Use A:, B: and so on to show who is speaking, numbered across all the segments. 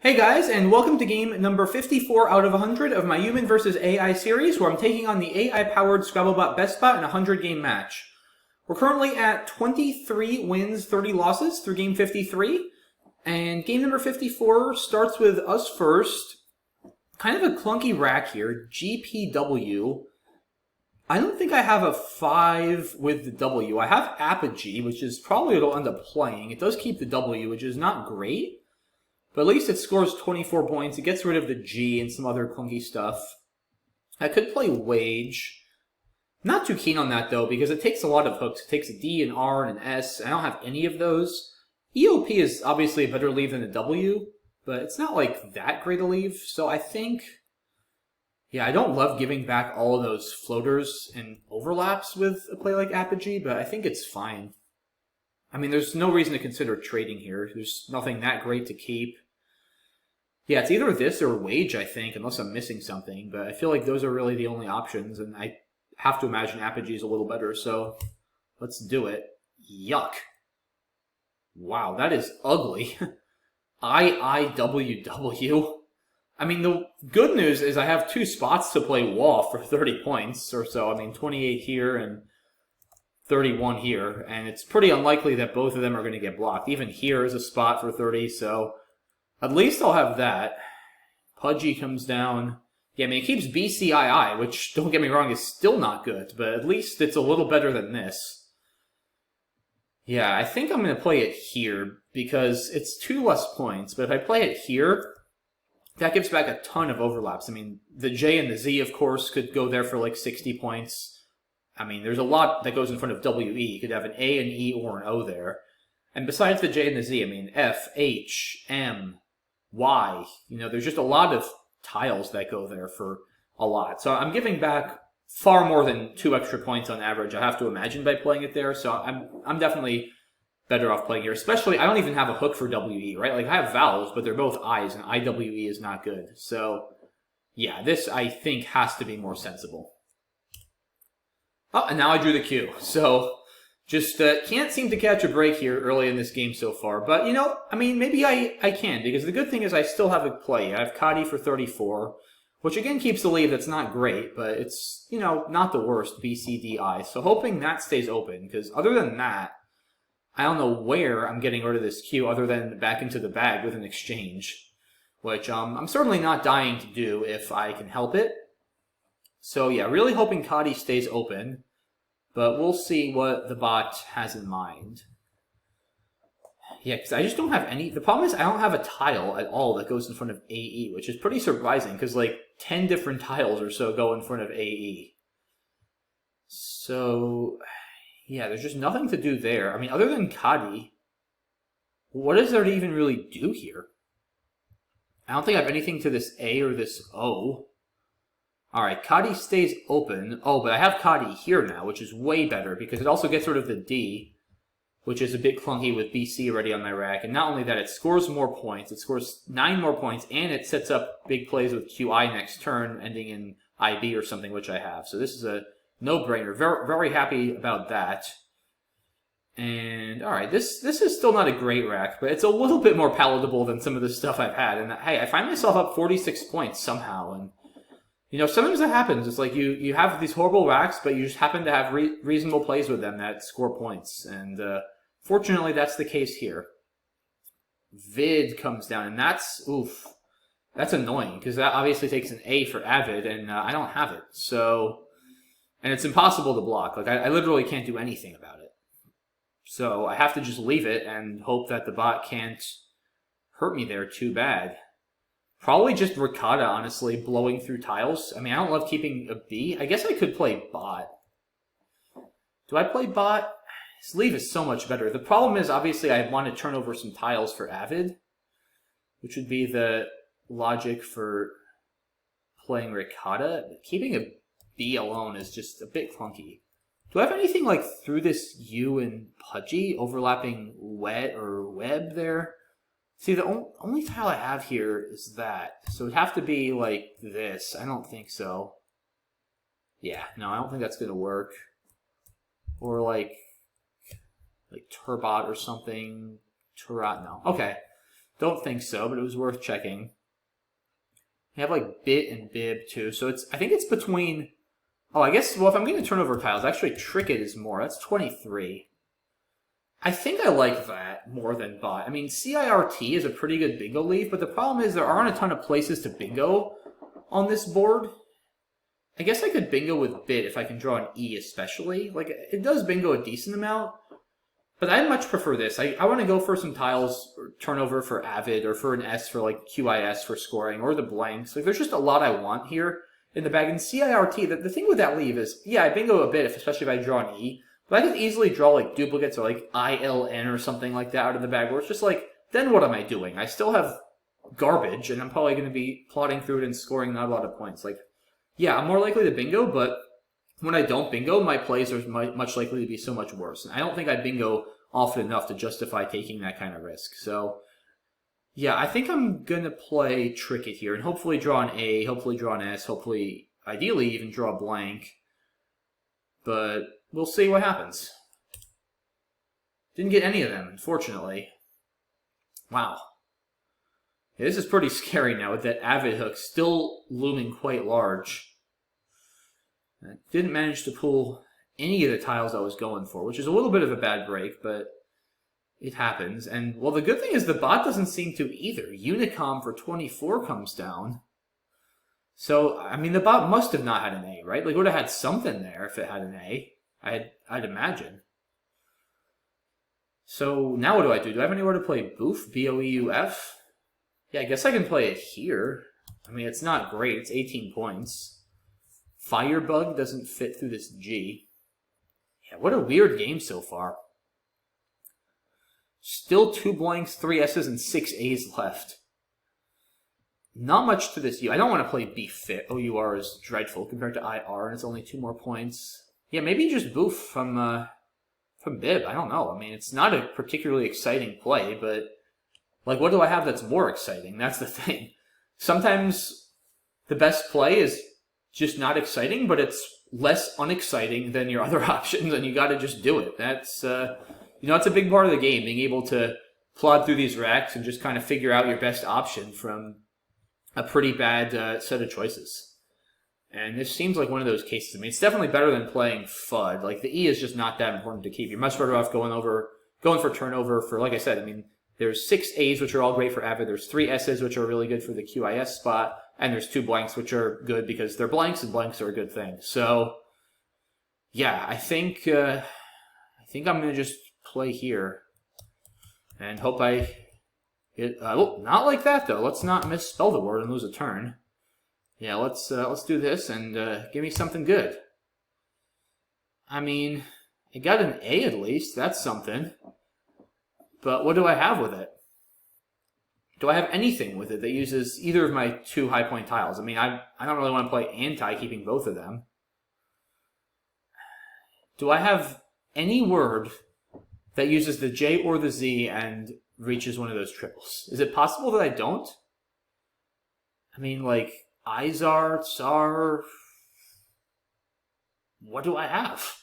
A: Hey guys, and welcome to game number 54 out of 100 of my Human vs. AI series, where I'm taking on the AI-powered Scrabble bot BestBot in a 100-game match. We're currently at 23 wins, 30 losses through game 53, and game number 54 starts with us first. Kind of a clunky rack here, GPW. I don't think I have a 5 with the W. I have Apogee, which is probably what I'll end up playing. It does keep the W, which is not great. But at least it scores 24 points. It gets rid of the G and some other clunky stuff. I could play Wage. Not too keen on that, though, because it takes a lot of hooks. It takes a D, an R, and an S. I don't have any of those. EOP is obviously a better leave than a W, but it's not, like, that great a leave. So I think... yeah, I don't love giving back all of those floaters and overlaps with a play like Apogee, but I think it's fine. I mean, there's no reason to consider trading here. There's nothing that great to keep. Yeah, it's either this or Wage, I think, unless I'm missing something. But I feel like those are really the only options, and I have to imagine Apogee is a little better, so let's do it. Yuck. Wow, that is ugly. IIWW. I mean, the good news is I have two spots to play Wall for 30 points or so. I mean, 28 here and 31 here, and it's pretty unlikely that both of them are going to get blocked. Even here is a spot for 30, so at least I'll have that. Pudgy comes down. Yeah, I mean, it keeps BCII, which, don't get me wrong, is still not good, but at least it's a little better than this. Yeah, I think I'm going to play it here, because it's 2 less points, but if I play it here, that gives back a ton of overlaps. I mean, the J and the Z, of course, could go there for like 60 points. I mean, there's a lot that goes in front of WE. You could have an A, an E, or an O there. And besides the J and the Z, I mean, F, H, M, Y. You know, there's just a lot of tiles that go there for a lot. So I'm giving back far more than 2 extra points on average, I have to imagine, by playing it there. So I'm definitely better off playing here. Especially, I don't even have a hook for WE, right? Like, I have vowels, but they're both I's, and IWE is not good. So, yeah, this, I think, has to be more sensible. Oh, and now I drew the Q. So, just can't seem to catch a break here early in this game so far. But, you know, I mean, maybe I can, because the good thing is I still have a play. I have Kadi for 34, which again keeps the lead. That's not great, but it's, you know, not the worst, B, C, D, I. So hoping that stays open, because other than that, I don't know where I'm getting rid of this Q other than back into the bag with an exchange, which I'm certainly not dying to do if I can help it. So yeah, really hoping Kadi stays open, but we'll see what the bot has in mind. Yeah, because I just don't have any... the problem is I don't have a tile at all that goes in front of AE, which is pretty surprising, because like 10 different tiles or so go in front of AE. So, yeah, there's just nothing to do there. I mean, other than Kadi, what is there to even really do here? I don't think I have anything to this A or this O. Alright, Kadi stays open. Oh, but I have Kadi here now, which is way better, because it also gets rid of the D, which is a bit clunky with BC already on my rack. And not only that, it scores more points. It scores 9 more points, and it sets up big plays with QI next turn, ending in IB or something, which I have. So this is a no-brainer. Very, very happy about that. And, alright, this is still not a great rack, but it's a little bit more palatable than some of the stuff I've had. And, hey, I find myself up 46 points somehow, and you know, sometimes that happens. It's like you have these horrible racks, but you just happen to have reasonable plays with them that score points. And fortunately, that's the case here. Vid comes down, and that's, oof, that's annoying, because that obviously takes an A for Avid, and I don't have it. So, and it's impossible to block. Like, I literally can't do anything about it. So I have to just leave it and hope that the bot can't hurt me there too bad. Probably just Ricotta, honestly, blowing through tiles. I mean, I don't love keeping a B. I guess I could play Bot. Do I play Bot? His leave is so much better. The problem is, obviously, I want to turn over some tiles for Avid, which would be the logic for playing Ricotta. Keeping a B alone is just a bit clunky. Do I have anything, like, through this U and Pudgy, overlapping Wet or Web there? See, the only tile I have here is that. So it'd have to be like this. I don't think so. Yeah, no, I don't think that's going to work. Or like Turbot or something. Turat, no. Okay. Don't think so, but it was worth checking. You have like bit and bib too, so I think it's between. Oh, I guess. Well, if I'm getting turnover tiles, actually trick it is more. That's 23. I think I like that more than bot. I mean, CIRT is a pretty good bingo leaf, but the problem is there aren't a ton of places to bingo on this board. I guess I could bingo with bit if I can draw an E especially. Like, it does bingo a decent amount, but I much prefer this. I want to go for some tiles, or turnover for Avid, or for an S for like QIS for scoring, or the blanks. Like, there's just a lot I want here in the bag. And CIRT, the thing with that leave is, yeah, I bingo a bit, especially if I draw an E, but I could easily draw like duplicates or like ILN or something like that out of the bag, where it's just like, then what am I doing? I still have garbage, and I'm probably going to be plotting through it and scoring not a lot of points. Like, yeah, I'm more likely to bingo, but when I don't bingo, my plays are much likely to be so much worse. And I don't think I bingo often enough to justify taking that kind of risk. So, yeah, I think I'm going to play trick it here and hopefully draw an A, hopefully draw an S, hopefully, ideally, even draw a blank. But we'll see what happens. Didn't get any of them, unfortunately. Wow. Yeah, this is pretty scary now with that Avid hook still looming quite large. I didn't manage to pull any of the tiles I was going for, which is a little bit of a bad break, but it happens. And, well, the good thing is the bot doesn't seem to either. Unicom for 24 comes down. So, I mean, the bot must have not had an A, right? Like, it would have had something there if it had an A. I'd imagine. So, now what do? Do I have anywhere to play Boof? B-O-E-U-F? Yeah, I guess I can play it here. I mean, it's not great. It's 18 points. Firebug doesn't fit through this G. Yeah, what a weird game so far. Still 2 blanks, 3 S's, and 6 A's left. Not much to this U. I don't want to play B-Fit. O-U-R is dreadful compared to I-R, and it's only 2 more points. Yeah, maybe just Boof from Bib. I don't know. I mean, it's not a particularly exciting play, but like, what do I have that's more exciting? That's the thing. Sometimes the best play is just not exciting, but it's less unexciting than your other options, and you got to just do it. That's, it's a big part of the game, being able to plod through these racks and just kind of figure out your best option from a pretty bad set of choices. And this seems like one of those cases. I mean, it's definitely better than playing FUD. Like, the E is just not that important to keep. You're much better off going for turnover for, like I said, I mean, there's 6 A's, which are all great for Avid. There's 3 S's, which are really good for the QIS spot. And there's 2 blanks, which are good because they're blanks, and blanks are a good thing. So, yeah, I think I'm going to just play here and hope I get... not like that, though. Let's not misspell the word and lose a turn. Yeah, let's do this and give me something good. I mean, I got an A at least. That's something. But what do I have with it? Do I have anything with it that uses either of my 2 high point tiles? I mean, I don't really want to play anti, keeping both of them. Do I have any word that uses the J or the Z and reaches one of those triples? Is it possible that I don't? I mean, like, Izar, Tsar... What do I have?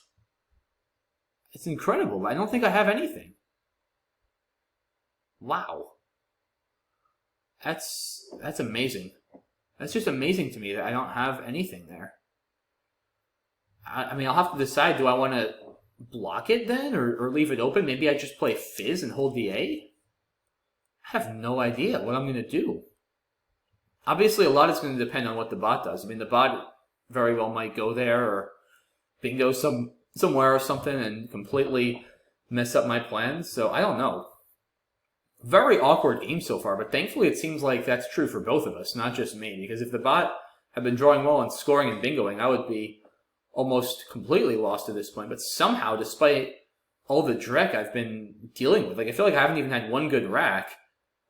A: It's incredible, but I don't think I have anything. Wow. That's amazing. That's just amazing to me that I don't have anything there. I mean, I'll have to decide, do I want to block it then, or leave it open? Maybe I just play Fizz and hold the A? I have no idea what I'm going to do. Obviously, a lot is going to depend on what the bot does. I mean, the bot very well might go there or bingo somewhere or something and completely mess up my plans. So I don't know. Very awkward game so far, but thankfully it seems like that's true for both of us, not just me. Because if the bot had been drawing well and scoring and bingoing, I would be almost completely lost at this point. But somehow, despite all the dreck I've been dealing with, like, I feel like I haven't even had one good rack,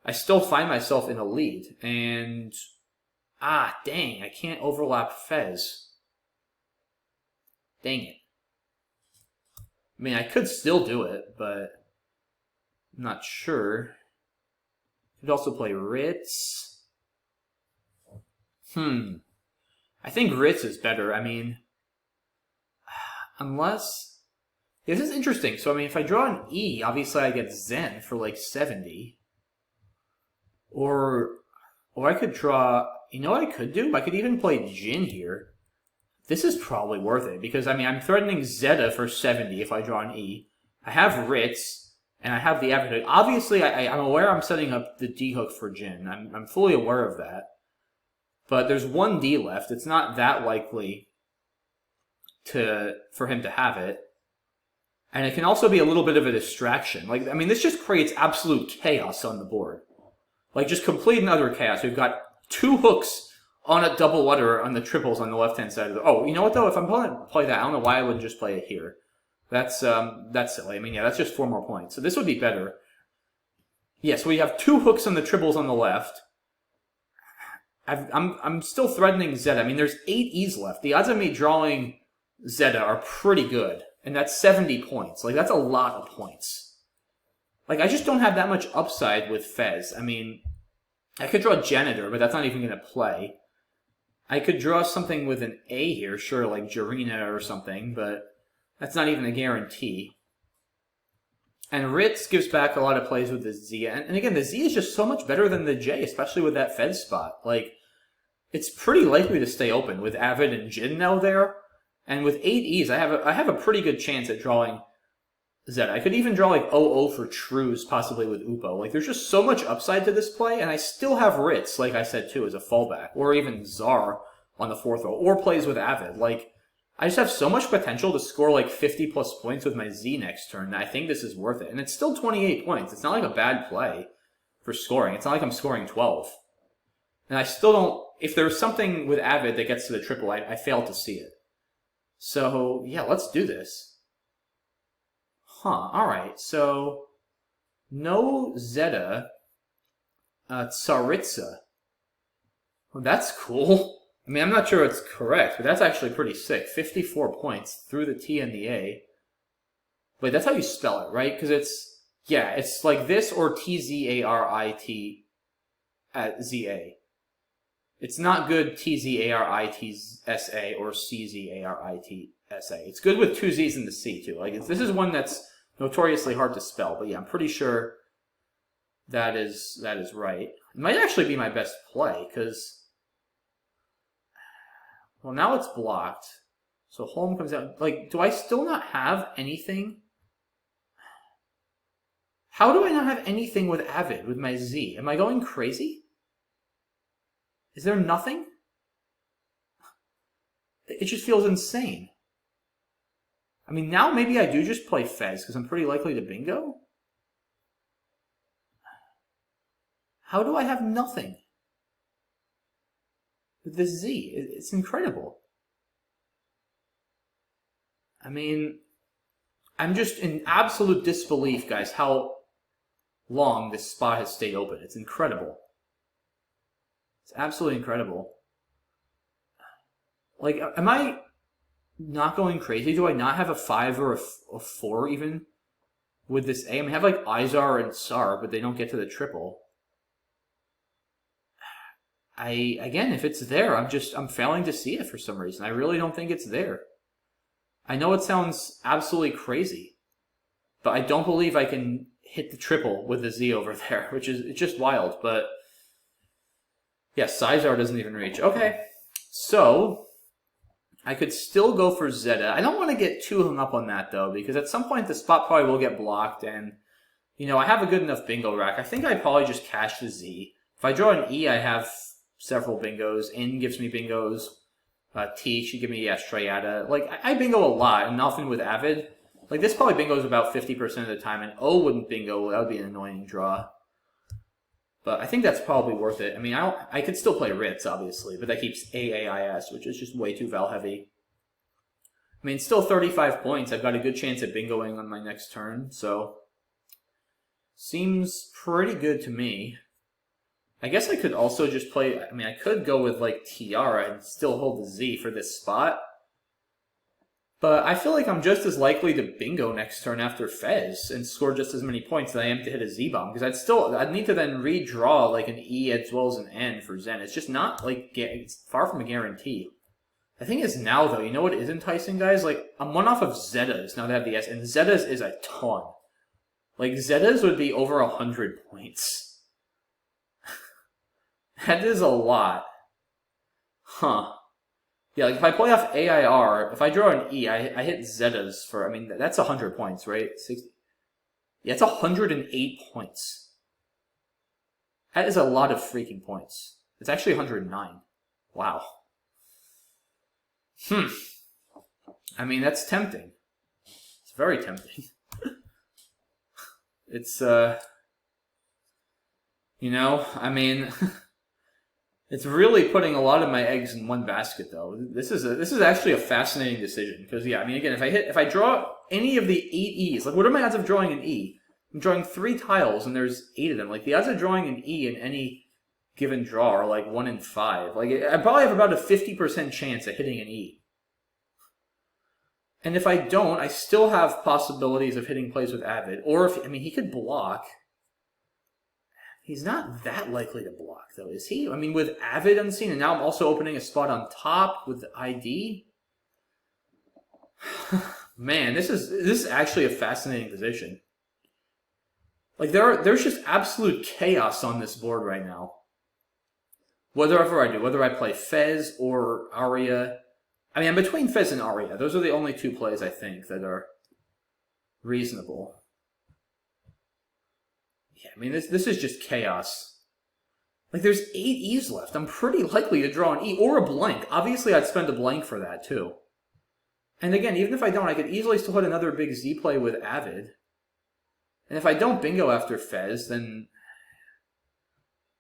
A: I still find myself in a lead. And, dang, I can't overlap Fez. Dang it. I mean, I could still do it, but I'm not sure. Could also play Ritz. I think Ritz is better. I mean, unless... This is interesting. So, I mean, if I draw an E, obviously I get Zen for like 70. Or I could draw, you know what I could do? I could even play Jin here. This is probably worth it, because, I mean, I'm threatening Zeta for 70 if I draw an E. I have Ritz, and I have the Avid Hook. Obviously, I'm aware I'm setting up the D hook for Jin. I'm fully aware of that. But there's one D left. It's not that likely for him to have it. And it can also be a little bit of a distraction. Like, I mean, this just creates absolute chaos on the board. Like, just complete and utter chaos. We've got 2 hooks on a double letter on the triples on the left-hand side of the... Oh, you know what, though? If I'm going to play that, I don't know why I wouldn't just play it here. That's silly. I mean, yeah, that's just 4 more points. So this would be better. Yeah, so we have 2 hooks on the triples on the left. I'm still threatening Zeta. I mean, there's 8 E's left. The odds of me drawing Zeta are pretty good. And that's 70 points. Like, that's a lot of points. Like, I just don't have that much upside with Fez. I mean, I could draw Janitor, but that's not even going to play. I could draw something with an A here, sure, like Jarina or something, but that's not even a guarantee. And Ritz gives back a lot of plays with the Z. And again, the Z is just so much better than the J, especially with that Fez spot. Like, it's pretty likely to stay open with Avid and Jin now there. And with 8 E's, I have a pretty good chance at drawing Zeta. I could even draw like 0-0 for Trues, possibly with Upo. Like, there's just so much upside to this play, and I still have Ritz, like I said too, as a fallback. Or even Czar on the 4th row. Or plays with Avid. Like, I just have so much potential to score like 50 plus points with my Z next turn that I think this is worth it. And it's still 28 points. It's not like a bad play for scoring. It's not like I'm scoring 12. And I still don't... If there's something with Avid that gets to the triple, I fail to see it. So, yeah, let's do this. Huh, alright, so... No Zeta. Tsaritsa. Well, that's cool. I mean, I'm not sure it's correct, but that's actually pretty sick. 54 points through the T and the A. Wait, that's how you spell it, right? Because it's... Yeah, it's like this or T-Z-A-R-I-T at Z-A. It's not good T-Z-A-R-I-T-S-A or C-Z-A-R-I-T-S-A. It's good with 2 Z's in the C, too. Like, this is one that's notoriously hard to spell, but yeah, I'm pretty sure that is right. It might actually be my best play, because... Well, now it's blocked. So home comes out. Like, do I still not have anything? How do I not have anything with Avid, with my Z? Am I going crazy? Is there nothing? It just feels insane. I mean, now maybe I do just play Fez, because I'm pretty likely to bingo? How do I have nothing with this Z? It's incredible. I mean, I'm just in absolute disbelief, guys, how long this spot has stayed open. It's incredible. It's absolutely incredible. Like, am I not going crazy? Do I not have a 5 or a 4 even with this A? I mean, I have like Izar and Sar, but they don't get to the triple. Again, if it's there, I'm failing to see it for some reason. I really don't think it's there. I know it sounds absolutely crazy, but I don't believe I can hit the triple with the Z over there, which is, it's just wild, but yeah, Sizar doesn't even reach. Okay, so I could still go for Zeta. I don't want to get too hung up on that, though, because at some point the spot probably will get blocked, and, you know, I have a good enough bingo rack. I think I'd probably just cash the Z. If I draw an E, I have several bingos. N gives me bingos. T should give me, yeah, Strayada. Like, I bingo a lot, and often with Avid. Like, this probably bingos about 50% of the time, and O wouldn't bingo. That would be an annoying draw. But I think that's probably worth it. I mean, I could still play Ritz, obviously, but that keeps AAIS, which is just way too Val heavy. I mean, still 35 points. I've got a good chance at bingoing on my next turn, so seems pretty good to me. I guess I could also just play... I mean, I could go with, like, Tiara and still hold the Z for this spot. But I feel like I'm just as likely to bingo next turn after Fez and score just as many points as I am to hit a Z-bomb. Because I'd need to then redraw, like, an E as well as an N for Zen. It's just not, like, it's far from a guarantee. The thing is now, though, you know what is enticing, guys? Like, I'm one off of Zetas now to have the S, and Zetas is a ton. Like, Zetas would be over 100 points. That is a lot. Huh. Yeah, like if I play off AIR, if I draw an E, I hit Zetas for, I mean, that's 100 points, right? 60. Yeah, it's 108 points. That is a lot of freaking points. It's actually 109. Wow. I mean, that's tempting. It's very tempting. It's, you know, I mean, it's really putting a lot of my eggs in one basket, though. This is actually a fascinating decision because, yeah, I mean, again, if I draw any of the 8 E's, like, what are my odds of drawing an E? I'm drawing 3 tiles, and there's 8 of them. Like, the odds of drawing an E in any given draw are like 1 in 5. Like, I probably have about a 50% chance of hitting an E. And if I don't, I still have possibilities of hitting plays with Avid. Or if, I mean, he could block. He's not that likely to block, though, is he? I mean, with Avid unseen, and now I'm also opening a spot on top with ID. Man, this is actually a fascinating position. Like, there's just absolute chaos on this board right now. Whatever I do, whether I play Fez or Aria. I mean, I'm between Fez and Aria. Those are the only 2 plays, I think, that are reasonable. Yeah, I mean, this is just chaos. Like, there's 8 E's left. I'm pretty likely to draw an E or a blank. Obviously, I'd spend a blank for that, too. And again, even if I don't, I could easily still hit another big Z play with Avid. And if I don't bingo after Fez, then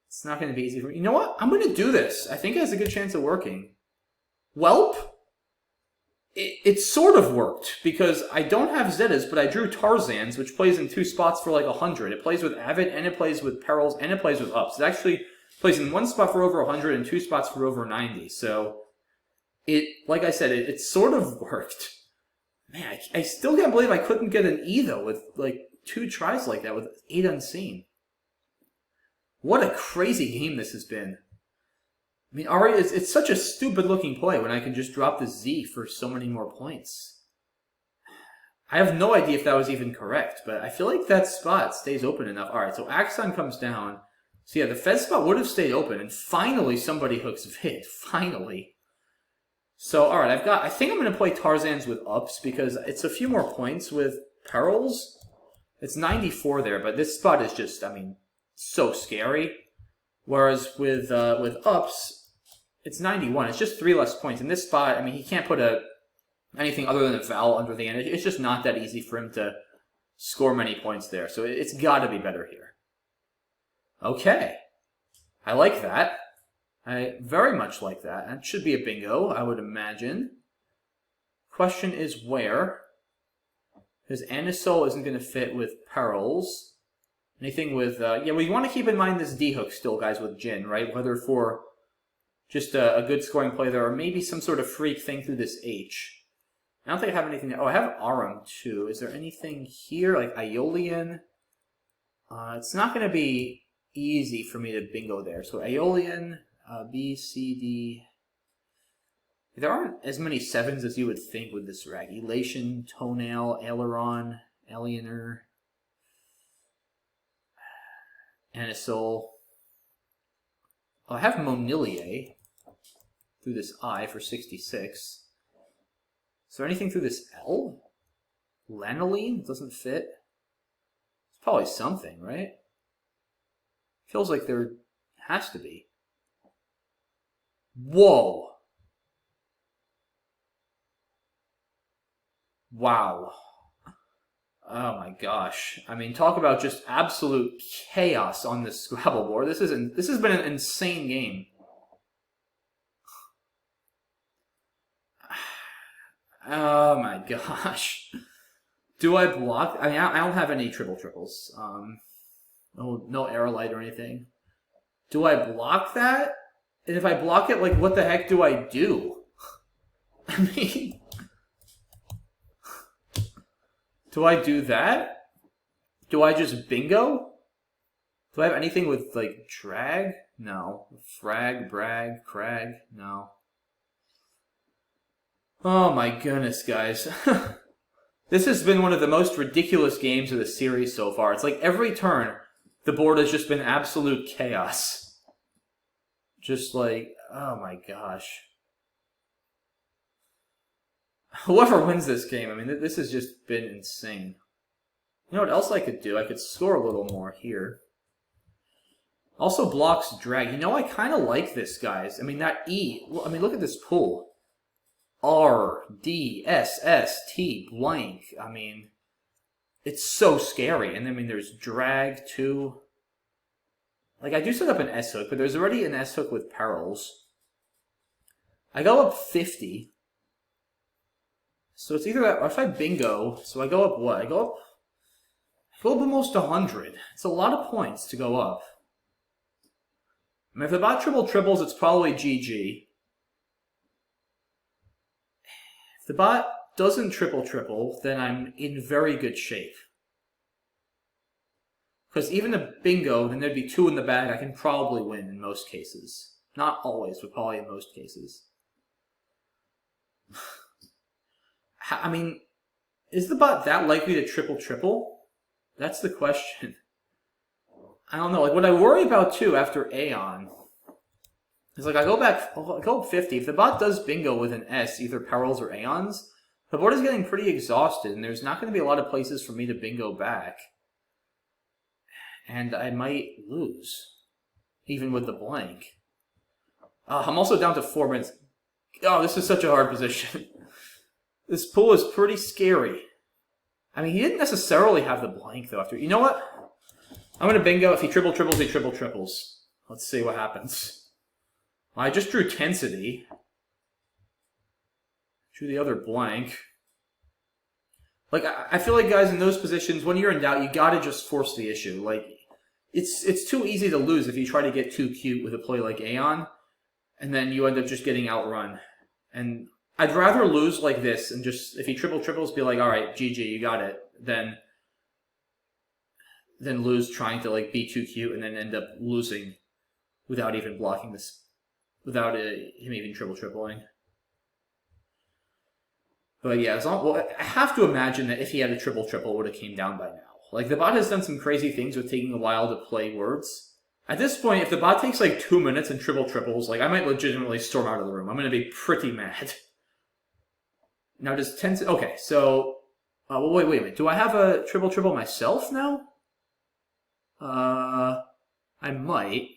A: it's not going to be easy for me. You know what? I'm going to do this. I think it has a good chance of working. Welp? It sort of worked, because I don't have Zetas, but I drew Tarzan's, which plays in 2 spots for like 100. It plays with Avid, and it plays with Perils, and it plays with Ups. It actually plays in 1 spot for over 100 and 2 spots for over 90. So, like I said, it sort of worked. Man, I still can't believe I couldn't get an E, though, with like 2 tries like that, with 8 unseen. What a crazy game this has been. I mean, Aria, it's such a stupid-looking play when I can just drop the Z for so many more points. I have no idea if that was even correct, but I feel like that spot stays open enough. All right, so Axon comes down. So yeah, the Fed spot would have stayed open, and finally somebody hooks Vid. Finally. So, all right, I think I'm going to play Tarzan's with Ups, because it's a few more points with Perils. It's 94 there, but this spot is just, I mean, so scary. Whereas with Ups, it's 91. It's just 3 less points. In this spot, I mean, he can't put anything other than a vowel under the end. It's just not that easy for him to score many points there. So it's got to be better here. Okay. I like that. I very much like that. That should be a bingo, I would imagine. Question is where? Because Anisol isn't going to fit with Perils. Anything with, yeah, well, you want to keep in mind this D hook still, guys, with Jin, right? Whether for just a good scoring play there, or maybe some sort of freak thing through this H. I don't think I have anything there. Oh, I have Arum, too. Is there anything here, like Aeolian? It's not going to be easy for me to bingo there. So Aeolian, B, C, D. There aren't as many 7s as you would think with this rag. Elation, Toenail, Aileron, Aliener, Anisol. Oh, I have Monilier through this I for 66. Is there anything through this L? Lanolene? Doesn't fit. It's probably something, right? Feels like there has to be. Whoa! Wow. Oh my gosh. I mean, talk about just absolute chaos on this Scrabble board. This has been an insane game. Oh my gosh. Do I block? I mean, I don't have any triples. No Aerolite or anything. Do I block that? And if I block it, like, what the heck do I do? I mean, do I do that? Do I just bingo? Do I have anything with, like, drag? No. Frag, brag, crag? No. Oh my goodness, guys. This has been one of the most ridiculous games of the series so far. It's like every turn, the board has just been absolute chaos. Just like, oh my gosh. Whoever wins this game, I mean, this has just been insane. You know what else I could do? I could score a little more here. Also blocks drag. You know, I kind of like this, guys. I mean, that E. I mean, look at this pool. R, D, S, S, T, blank. I mean, it's so scary. And I mean, there's drag, too. Like, I do set up an S hook, but there's already an S hook with perils. I go up 50. So it's either that, or if I bingo, so I go up what? I go up almost 100. It's a lot of points to go up. I mean, if the bot triples, it's probably GG. If the bot doesn't triple, then I'm in very good shape. Because even a bingo, then there'd be 2 in the bag. I can probably win in most cases. Not always, but probably in most cases. I mean, is the bot that likely to triple? That's the question. I don't know. Like, what I worry about, too, after Aeon is, like, I'll go up 50. If the bot does bingo with an S, either perils or Aeons, the board is getting pretty exhausted, and there's not going to be a lot of places for me to bingo back. And I might lose, even with the blank. I'm also down to 4 minutes. Oh, this is such a hard position. This pool is pretty scary. I mean, he didn't necessarily have the blank, though. You know what? I'm going to bingo. If he triples, he triples. Let's see what happens. Well, I just drew Tensity. Drew the other blank. Like, I feel like, guys, in those positions, when you're in doubt, you got to just force the issue. Like, it's too easy to lose if you try to get too cute with a play like Aeon, and then you end up just getting outrun. And I'd rather lose like this and just, if he triples, be like, all right, GG, you got it, than lose trying to, like, be too cute and then end up losing without even blocking this, without him even tripling. But yeah, well, I have to imagine that if he had a triple, it would have came down by now. Like, the bot has done some crazy things with taking a while to play words. At this point, if the bot takes like 2 minutes and triples, like, I might legitimately storm out of the room. I'm going to be pretty mad. Now, does Tensity... Okay, so... well, wait a minute. Do I have a triple myself now? I might.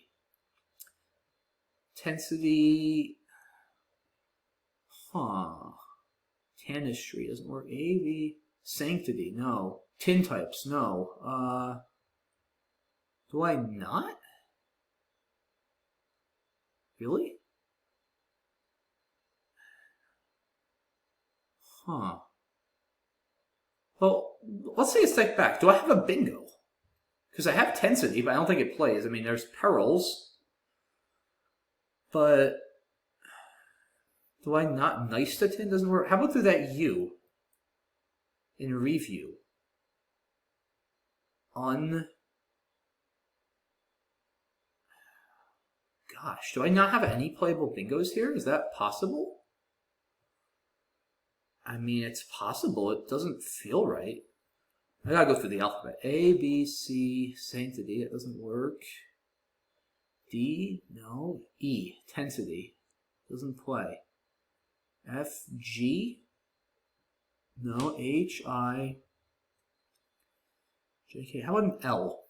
A: Tensity... Huh... Tanistry doesn't work. AV... Sanctity, no. Tin types, no. Do I not? Really? Huh. Well, let's take a step back. Do I have a bingo? Because I have Tensity, but I don't think it plays. I mean, there's perils. But... do I not nice to tin? Doesn't work. How about through that U? In review. Gosh, do I not have any playable bingos here? Is that possible? I mean, it's possible. It doesn't feel right. I gotta go through the alphabet. A, B, C, Sanctity. It doesn't work. D, no. E, Tensity. Doesn't play. F, G. No. H, I. J, K. How about an L?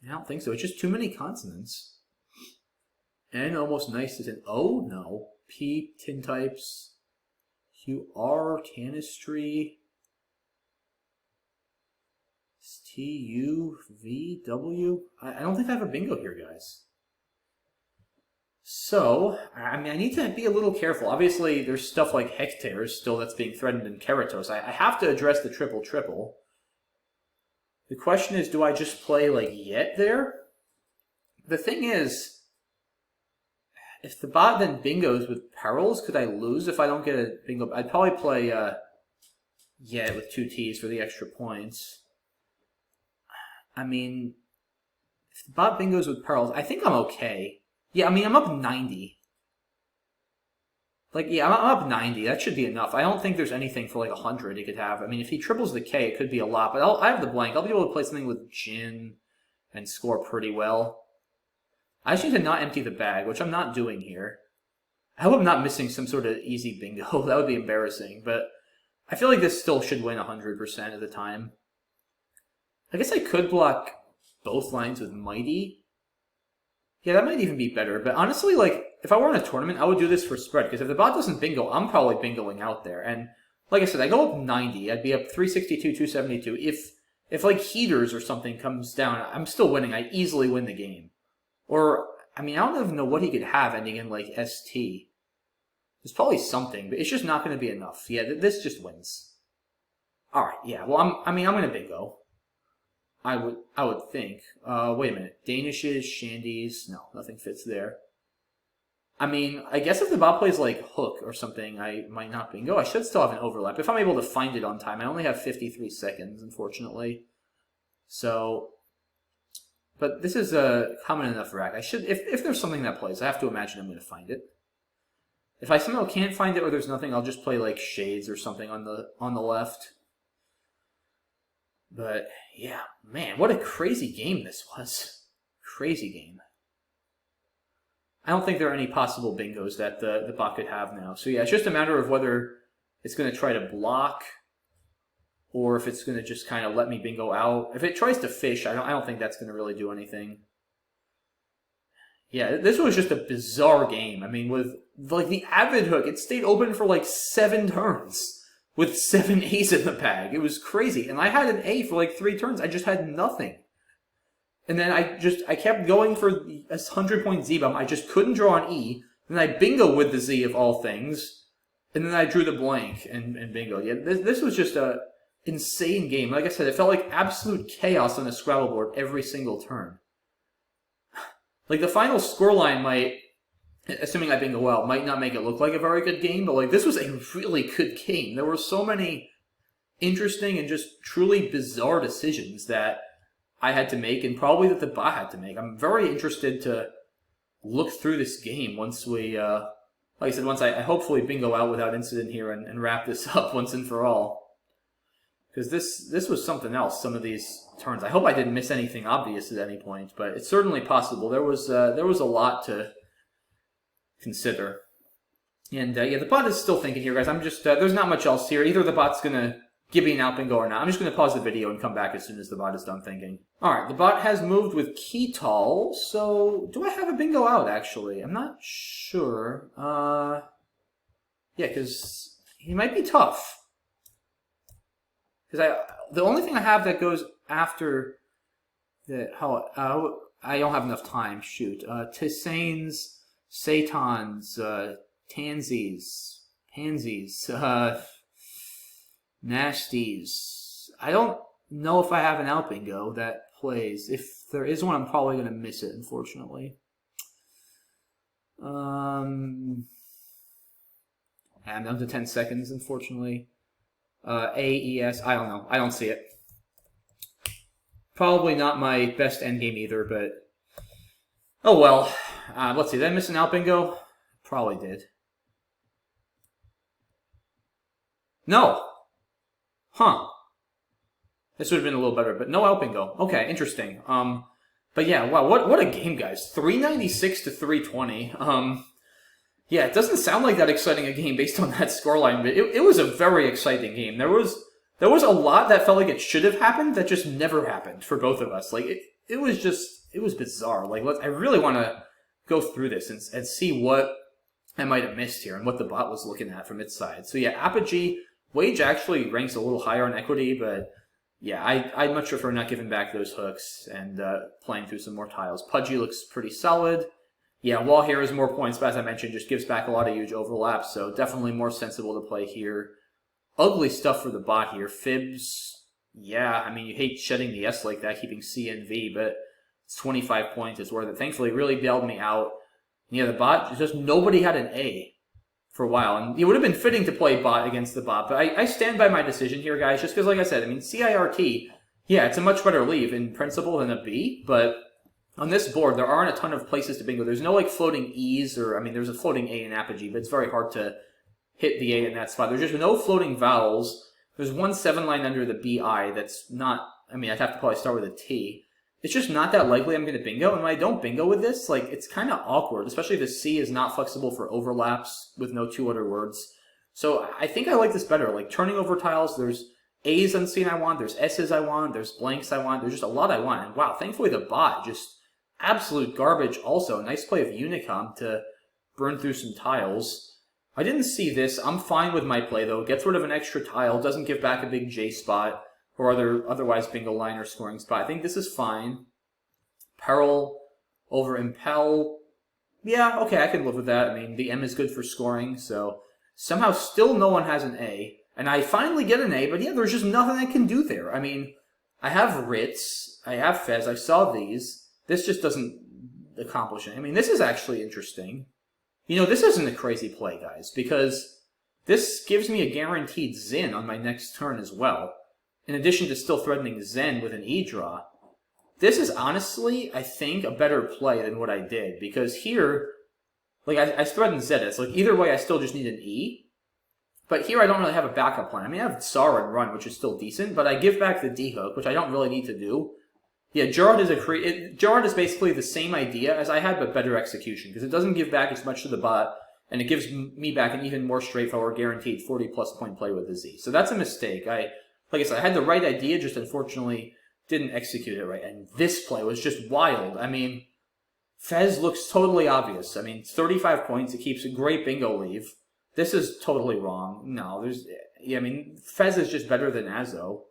A: I don't think so. It's just too many consonants. N, almost nice as an O? No. P, tin types. Q, R, Tanistry. T, U, V, W. I don't think I have a bingo here, guys. So, I mean, I need to be a little careful. Obviously, there's stuff like Hectares still that's being threatened in Keratos. I have to address the triple. The question is, do I just play, like, Yet there? The thing is, if the bot then bingos with perils, could I lose if I don't get a bingo? I'd probably play Yet with 2 T's for the extra points. I mean, if the bot bingos with perils, I think I'm okay. Yeah, I mean, I'm up 90. Like, yeah, I'm up 90. That should be enough. I don't think there's anything for, like, 100 he could have. I mean, if he triples the K, it could be a lot. But I have the blank. I'll be able to play something with Jin and score pretty well. I just need to not empty the bag, which I'm not doing here. I hope I'm not missing some sort of easy bingo. That would be embarrassing, but I feel like this still should win 100% of the time. I guess I could block both lines with Mighty. Yeah, that might even be better, but honestly, like, if I were in a tournament, I would do this for spread, because if the bot doesn't bingo, I'm probably bingoing out there, and like I said, I go up 90, I'd be up 362, 272. If like heaters or something comes down, I'm still winning. I easily win the game. Or, I mean, I don't even know what he could have ending in like ST. There's probably something, but it's just not going to be enough. Yeah, this just wins. All right, yeah. Well, I'm going to bingo. I would think. Wait a minute. Danishes, Shandies. No, nothing fits there. I mean, I guess if the bot plays like Hook or something, I might not bingo. I should still have an overlap. If I'm able to find it on time, I only have 53 seconds, unfortunately. So, but this is a common enough rack. I should, if there's something that plays, I have to imagine I'm going to find it. If I somehow can't find it or there's nothing, I'll just play like Shades or something on the left. But yeah, man, what a crazy game this was. Crazy game. I don't think there are any possible bingos that the bot could have now. So yeah, it's just a matter of whether it's going to try to block or if it's going to just kind of let me bingo out. If it tries to fish, I don't think that's going to really do anything. Yeah, this was just a bizarre game. I mean, with like the Avid Hook, it stayed open for like 7 turns with 7 A's in the bag. It was crazy. And I had an A for like 3 turns. I just had nothing. And then I kept going for a 100-point Z-bomb. I just couldn't draw an E. Then I bingo with the Z of all things. And then I drew the blank and bingo. Yeah, this was just a insane game. Like I said, it felt like absolute chaos on the Scrabble board every single turn. Like the final scoreline might, assuming I bingo well, might not make it look like a very good game, but like this was a really good game. There were so many interesting and just truly bizarre decisions that I had to make, and probably that the bot had to make. I'm very interested to look through this game once we, like I said, once I hopefully bingo out without incident here and wrap this up once and for all. Because this was something else, some of these turns. I hope I didn't miss anything obvious at any point, but it's certainly possible. There was a lot to consider. And yeah, the bot is still thinking here, guys. I'm just, there's not much else here. Either the bot's going to give me an out bingo or not. I'm just going to pause the video and come back as soon as the bot is done thinking. Alright, the bot has moved with Keytal, so do I have a bingo out, actually? I'm not sure. Yeah, because he might be tough. Because the only thing I have that goes after the, I don't have enough time, shoot. Tisanes, Satans, Tansies, Pansies, Nasties. I don't know if I have an out bingo that plays. If there is one, I'm probably going to miss it, unfortunately. And down to 10 seconds, unfortunately. AES, I don't know. I don't see it. Probably not my best endgame either, but oh well. Let's see, did I miss an out bingo? Probably did. No. Huh. This would have been a little better, but no out bingo. Okay, interesting. But yeah, wow, what a game, guys. 396 to 320. Yeah, it doesn't sound like that exciting a game based on that scoreline, but it was a very exciting game. There was a lot that felt like it should have happened that just never happened for both of us. Like it was bizarre. Like I really want to go through this and see what I might have missed here and what the bot was looking at from its side. So yeah, Apogee, Wage actually ranks a little higher on equity, but yeah, I'd much prefer not giving back those hooks and playing through some more tiles. Pudgy looks pretty solid. Yeah, Wall here is more points, but as I mentioned, just gives back a lot of huge overlaps, so definitely more sensible to play here. Ugly stuff for the bot here. Fibs, yeah, I mean, you hate shedding the S like that, keeping C and V, but it's 25 points, it's worth it. Thankfully, it really bailed me out. And yeah, the bot, just nobody had an A for a while, and it would have been fitting to play bot against the bot, but I stand by my decision here, guys, just because, like I said, I mean, CIRT, yeah, it's a much better leave in principle than a B, but on this board, there aren't a ton of places to bingo. There's no, like, floating E's, or, I mean, there's a floating A in Apogee, but it's very hard to hit the A in that spot. There's just no floating vowels. There's one 7 line under the BI that's not, I mean, I'd have to probably start with a T. it's just not that likely I'm going to bingo. And when I don't bingo with this, like, it's kind of awkward, especially if the C is not flexible for overlaps with no two other words. So I think I like this better. Like, turning over tiles, there's A's unseen I want, there's S's I want, there's blanks I want, there's just a lot I want. And wow, thankfully the bot, just absolute garbage also. Nice play of Unicom to burn through some tiles. I didn't see this. I'm fine with my play, though. Gets rid of an extra tile, doesn't give back a big J spot or otherwise bingo line or scoring spot. I think this is fine. Peril over Impel. Yeah, okay, I can live with that. I mean, the M is good for scoring, so somehow still no one has an A. And I finally get an A, but yeah, there's just nothing I can do there. I mean, I have Ritz, I have Fez, I saw these. This just doesn't accomplish it. I mean, this is actually interesting. You know, this isn't a crazy play, guys, because this gives me a guaranteed Zin on my next turn as well, in addition to still threatening Zen with an E draw. This is honestly, I think, a better play than what I did, because here, like, I threatened Zeta, so like, either way I still just need an E. But here I don't really have a backup plan. I mean, I have Tsar and Run, which is still decent, but I give back the D-hook, which I don't really need to do. Yeah, Gerard is basically the same idea as I had, but better execution, because it doesn't give back as much to the bot, and it gives me back an even more straightforward, guaranteed 40-plus point play with the Z. So that's a mistake. Like I said, I had the right idea, just unfortunately didn't execute it right. And this play was just wild. I mean, Fez looks totally obvious. I mean, 35 points, it keeps a great bingo leave. This is totally wrong. No, I mean, Fez is just better than Azo.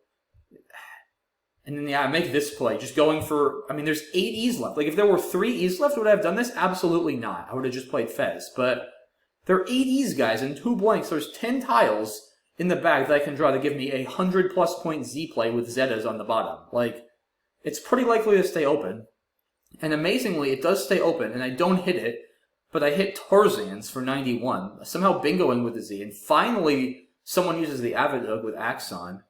A: And then, yeah, I make this play, just going for, I mean, there's 8 E's left. Like, if there were 3 E's left, would I have done this? Absolutely not. I would have just played Fez. But there are 8 E's, guys, and 2 blanks. There's 10 tiles in the bag that I can draw to give me a 100-plus point Z play with Zetas on the bottom. Like, it's pretty likely to stay open. And amazingly, it does stay open, and I don't hit it, but I hit Tarzan's for 91, somehow bingoing with the Z, and finally someone uses the Avid Hook with Axon.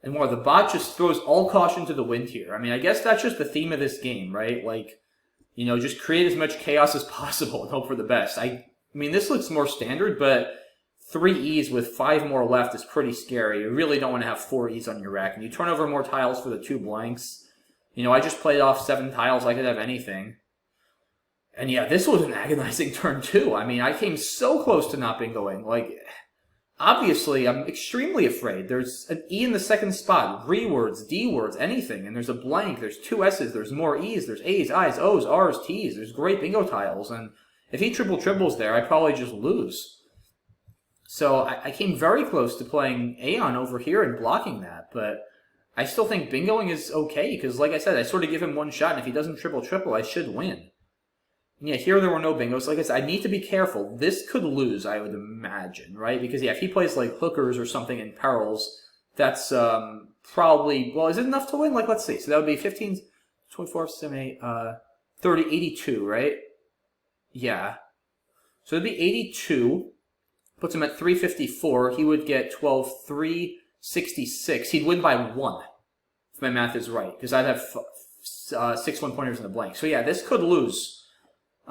A: And more, the bot just throws all caution to the wind here. I mean, I guess that's just the theme of this game, right? Like, you know, just create as much chaos as possible and hope for the best. I mean, this looks more standard, but 3 E's with 5 more left is pretty scary. You really don't want to have 4 E's on your rack. And you turn over more tiles for the 2 blanks. You know, I just played off 7 tiles. I could have anything. And yeah, this was an agonizing turn too. I mean, I came so close to not bingoing. Like, obviously, I'm extremely afraid. There's an E in the second spot, re words, D words, anything. And there's a blank, there's 2 S's, there's more E's, there's A's, I's, O's, R's, T's. There's great bingo tiles. And if he triples there, I probably just lose. So I came very close to playing Aeon over here and blocking that. But I still think bingoing is okay. Because like I said, I sort of give him one shot. And if he doesn't triple, I should win. Yeah, here there were no bingos. Like I said, I need to be careful. This could lose, I would imagine, right? Because, yeah, if he plays, like, hookers or something in perils, that's probably... Well, is it enough to win? Like, let's see. So that would be 15, 24, 78, 30, 82, right? Yeah. So it would be 82. Puts him at 354. He would get 12, 366. He'd win by 1, if my math is right. Because I'd have 6 one-pointers in the blank. So, yeah, this could lose.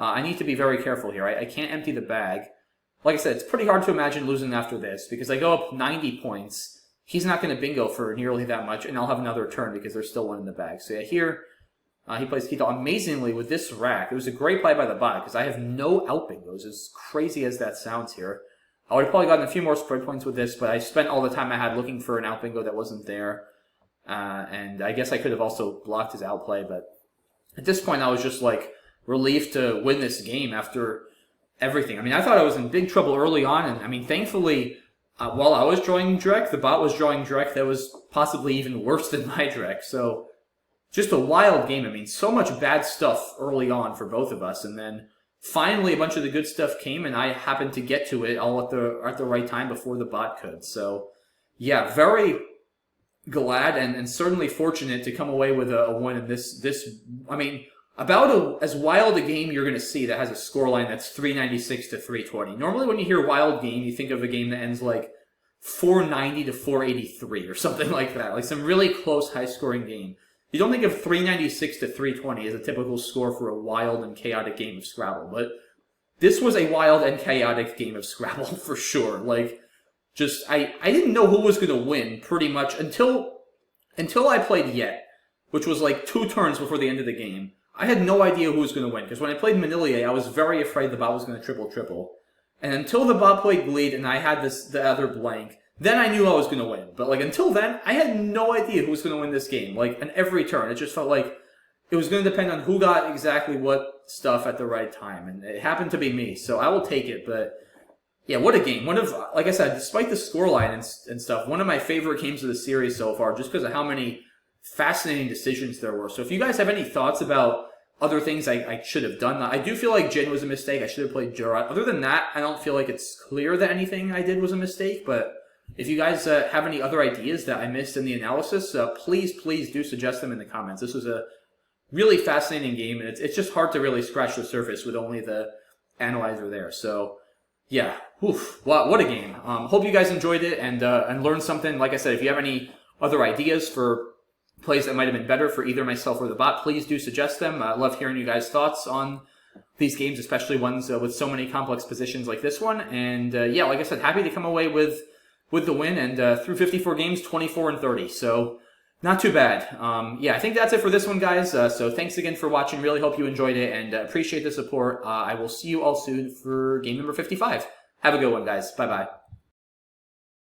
A: I need to be very careful here. I can't empty the bag. Like I said, it's pretty hard to imagine losing after this, because I go up 90 points. He's not going to bingo for nearly that much, and I'll have another turn because there's still one in the bag. So yeah, here, he plays Keto. Amazingly, with this rack, it was a great play by the bot, because I have no out bingos, as crazy as that sounds here. I would have probably gotten a few more spread points with this, but I spent all the time I had looking for an out bingo that wasn't there. And I guess I could have also blocked his outplay, but at this point I was just like, relief to win this game after everything. I mean, I thought I was in big trouble early on, and I mean, thankfully, while I was drawing Drek, the bot was drawing Drek that was possibly even worse than my Drek. So, just a wild game. I mean, so much bad stuff early on for both of us, and then finally a bunch of the good stuff came, and I happened to get to it all at the right time before the bot could. So, yeah, very glad and certainly fortunate to come away with a win in this. I mean, about as wild a game you're going to see that has a scoreline that's 396 to 320. Normally when you hear wild game, you think of a game that ends like 490 to 483 or something like that. Like some really close, high-scoring game. You don't think of 396 to 320 as a typical score for a wild and chaotic game of Scrabble, but this was a wild and chaotic game of Scrabble for sure. Like, just, I didn't know who was going to win pretty much until I played Yet. which was like 2 turns before the end of the game, I had no idea who was going to win. Because when I played Manilier, I was very afraid the bot was going to triple. And until the bot played bleed and I had the other blank, then I knew I was going to win. But like until then, I had no idea who was going to win this game. Like in every turn, it just felt like it was going to depend on who got exactly what stuff at the right time. And it happened to be me, so I will take it. But yeah, what a game. Like I said, despite the scoreline and stuff, one of my favorite games of the series so far, just because of how many fascinating decisions there were. So if you guys have any thoughts about other things I should have done, I do feel like Jin was a mistake. I should have played Jurat. Other than that, I don't feel like it's clear that anything I did was a mistake. But if you guys have any other ideas that I missed in the analysis, please do suggest them in the comments. This was a really fascinating game, and it's just hard to really scratch the surface with only the analyzer there. So yeah, what a game. Hope you guys enjoyed it and learned something. Like I said, if you have any other ideas for plays that might have been better for either myself or the bot, please do suggest them. I love hearing you guys' thoughts on these games, especially ones with so many complex positions like this one. And yeah, like I said, happy to come away with the win, and through 54 games, 24-30. So not too bad. Yeah, I think that's it for this one, guys. So thanks again for watching. Really hope you enjoyed it, and appreciate the support. I will see you all soon for game number 55. Have a good one, guys. Bye-bye.